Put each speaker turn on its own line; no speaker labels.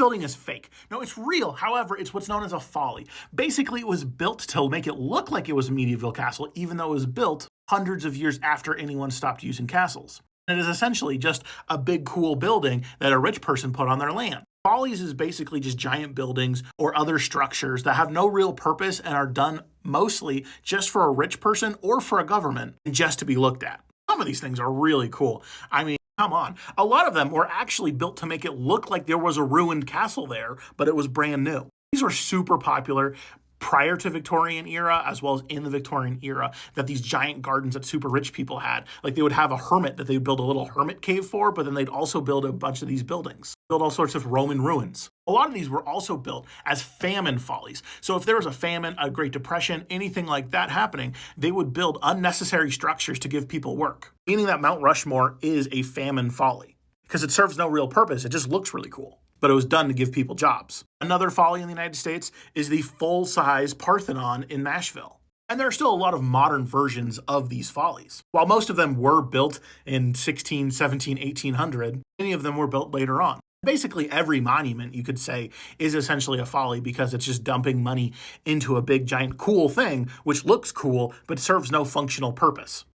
building is fake. No, it's real. However, it's what's known as a folly. Basically, it was built to make it look like it was a medieval castle, even though it was built hundreds of years after anyone stopped using castles. It is essentially just a big, cool building that a rich person put on their land. Follies is basically just giant buildings or other structures that have no real purpose and are done mostly just for a rich person or for a government and just to be looked at. Some of these things are really cool. I mean, come on. A lot of them were actually built to make it look like there was a ruined castle there, but it was brand new. These were super popular prior to Victorian era, as well as in the Victorian era, that these giant gardens that super rich people had. Like they would have a hermit that they would build a little hermit cave for, but then they'd also build a bunch of these buildings, build all sorts of Roman ruins. A lot of these were also built as famine follies. So if there was a famine, a Great Depression, anything like that happening, they would build unnecessary structures to give people work. Meaning that Mount Rushmore is a famine folly because it serves no real purpose. It just looks really cool. But it was done to give people jobs. Another folly in the United States is the full-size Parthenon in Nashville. And there are still a lot of modern versions of these follies. While most of them were built in 16, 17, 1800, many of them were built later on. Basically, every monument, you could say, is essentially a folly because it's just dumping money into a big, giant, cool thing, which looks cool, but serves no functional purpose.